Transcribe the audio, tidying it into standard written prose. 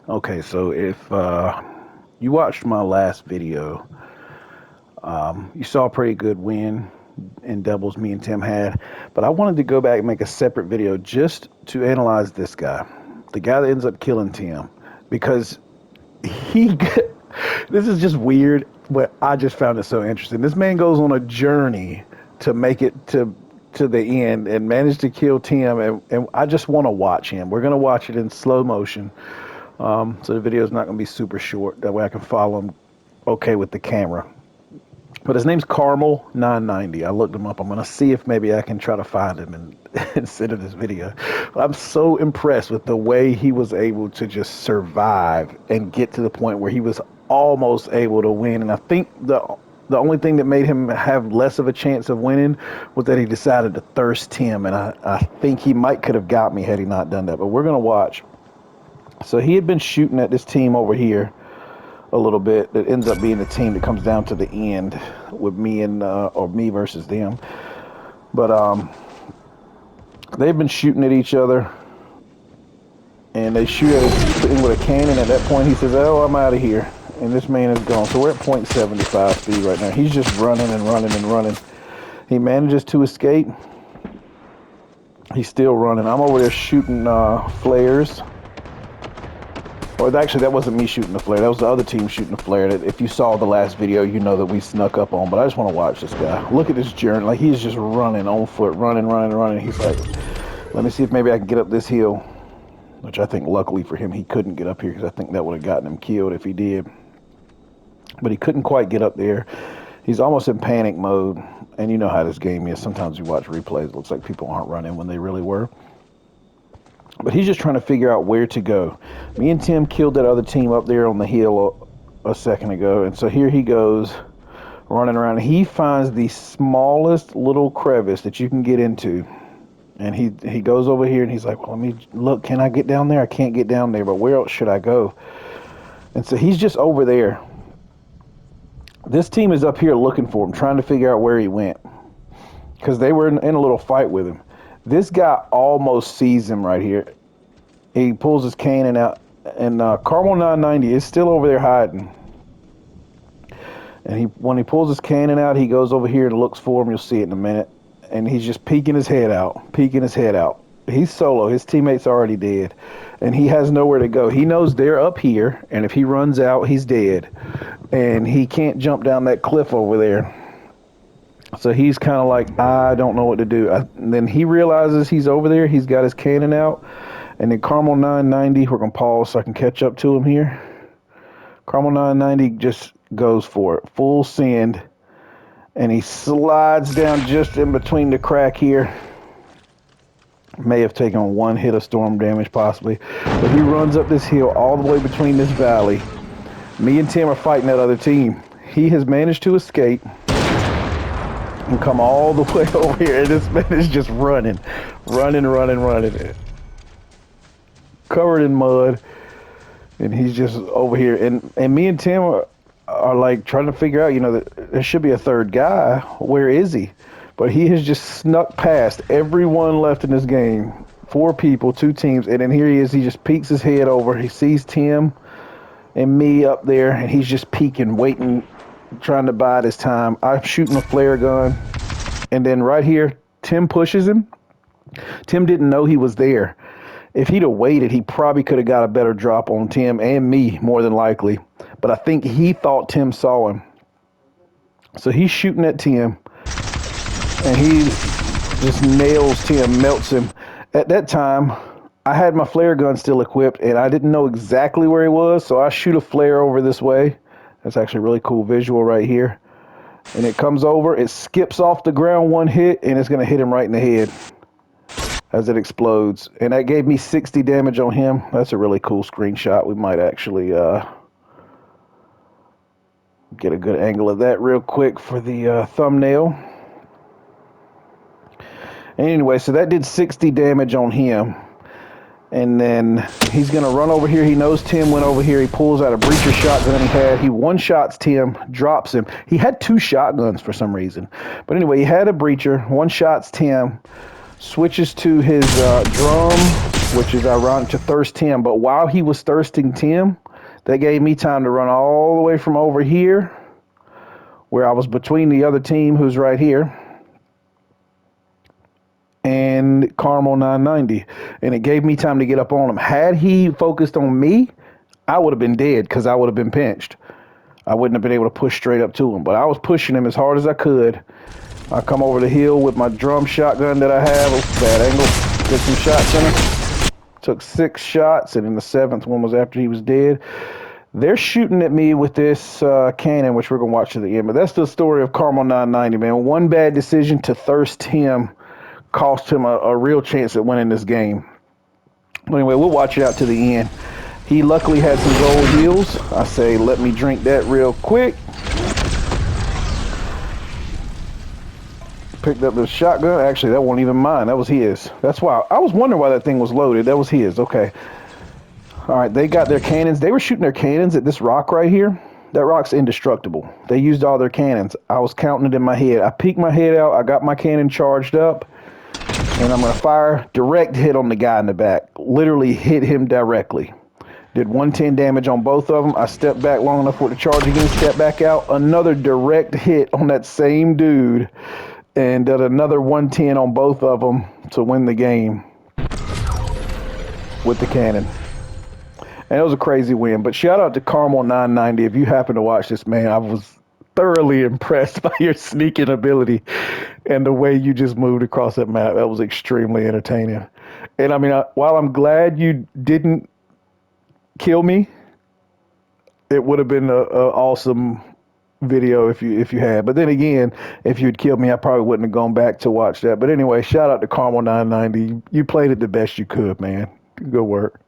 Okay, so if you watched my last video, you saw a pretty good win in doubles me and Tim had, but I wanted to go back and make a separate video just to analyze this guy, the guy that ends up killing Tim, because he, this is just weird, but I just found it so interesting. This man goes on a journey to make it to the end and managed to kill Tim, and I just want to watch him. We're gonna watch it in slow motion. So the video is not going to be super short. That way I can follow him okay with the camera. But his name's Carmel990. I looked him up. I'm going to see if maybe I can try to find him and instead of this video. I'm so impressed with the way he was able to just survive and get to the point where he was almost able to win. And I think the only thing that made him have less of a chance of winning was that he decided to thirst Tim. And I think he could have got me had he not done that. But we're going to watch. So he had been shooting at this team over here a little bit. That ends up being the team that comes down to the end with me and or me versus them. But they've been shooting at each other, and they shoot at him with a cannon. At that point, he says, "Oh, I'm out of here," and this man is gone. So we're at .75 speed right now. He's just running and running and running. He manages to escape. He's still running. I'm over there shooting flares. Or actually, that wasn't me shooting the flare. That was the other team shooting the flare. That if you saw the last video, you know that we snuck up on. But I just want to watch this guy. Look at this journey. Like, he's just running on foot, running. He's like, let me see if maybe I can get up this hill. Which I think, luckily for him, he couldn't get up here, because I think that would have gotten him killed if he did. But he couldn't quite get up there. He's almost in panic mode. And you know how this game is. Sometimes you watch replays. It looks like people aren't running when they really were. But he's just trying to figure out where to go. Me and Tim killed that other team up there on the hill a second ago. And so here he goes running around. He finds the smallest little crevice that you can get into. And he goes over here and he's like, well, let me look. Can I get down there? I can't get down there, but where else should I go? And so he's just over there. This team is up here looking for him, trying to figure out where he went, because they were in a little fight with him. This guy almost sees him right here. He pulls his cannon out, and Carmel990 is still over there hiding. And when he pulls his cannon out, he goes over here and looks for him. You'll see it in a minute. And he's just peeking his head out. He's solo. His teammate's already dead. And he has nowhere to go. He knows they're up here, and if he runs out, he's dead. And he can't jump down that cliff over there. So he's kind of like, I don't know what to do. And then he realizes he's over there. He's got his cannon out. And then Carmel990, we're going to pause so I can catch up to him here. Carmel990 just goes for it. Full send. And he slides down just in between the crack here. May have taken one hit of storm damage possibly. But he runs up this hill all the way between this valley. Me and Tim are fighting that other team. He has managed to escape and come all the way over here, and this man is just running, covered in mud, and he's just over here. And me and Tim are like trying to figure out, you know, that there should be a third guy. Where is he? But he has just snuck past everyone left in this game. 4 people, 2 teams, and then here he is. He just peeks his head over. He sees Tim and me up there, and he's just peeking, waiting, trying to bide his time. I'm shooting a flare gun, and then right here, Tim pushes him. Tim didn't know he was there. If he'd have waited, he probably could have got a better drop on Tim and me, more than likely. But I think he thought Tim saw him. So he's shooting at Tim, and he just nails Tim, melts him. At that time, I had my flare gun still equipped, and I didn't know exactly where he was, so I shoot a flare over this way. That's actually a really cool visual right here. And it comes over, it skips off the ground one hit, and it's going to hit him right in the head as it explodes. And that gave me 60 damage on him. That's a really cool screenshot. We might actually get a good angle of that real quick for the thumbnail. Anyway, so that did 60 damage on him. And then he's going to run over here. He knows Tim went over here. He pulls out a breacher shotgun he had. He one-shots Tim, drops him. He had 2 shotguns for some reason. But anyway, he had a breacher, one-shots Tim, switches to his drum, which is ironic to thirst Tim. But while he was thirsting Tim, that gave me time to run all the way from over here, where I was between the other team, who's right here, and Carmel990. And it gave me time to get up on him. Had he focused on me, I would have been dead because I would have been pinched. I wouldn't have been able to push straight up to him. But I was pushing him as hard as I could. I come over the hill with my drum shotgun that I have. Oh, bad angle. Get some shots in him. Took 6 shots, and then the 7th one was after he was dead. They're shooting at me with this cannon, which we're going to watch to the end. But that's the story of Carmel990, man. One bad decision to thirst him cost him a real chance at winning this game. But anyway, we'll watch it out to the end. He luckily had some gold heals. I say, let me drink that real quick. Picked up the shotgun. Actually, that wasn't even mine. That was his. That's why I was wondering why that thing was loaded. That was his. Okay. All right, they got their cannons. They were shooting their cannons at this rock right here. That rock's indestructible. They used all their cannons. I was counting it in my head. I peeked my head out. I got my cannon charged up. And I'm going to fire direct hit on the guy in the back. Literally hit him directly. Did 110 damage on both of them. I stepped back long enough for it to charge again. Step back out. Another direct hit on that same dude. And did another 110 on both of them to win the game with the cannon. And it was a crazy win. But shout out to Carmel990. If you happen to watch this, man, I was thoroughly impressed by your sneaking ability and the way you just moved across that map. That was extremely entertaining. And I mean, while I'm glad you didn't kill me, it would have been a awesome video if you had. But then again, if you'd killed me, I probably wouldn't have gone back to watch that. But anyway, shout out to Carmel990. You played it the best you could, man. Good work.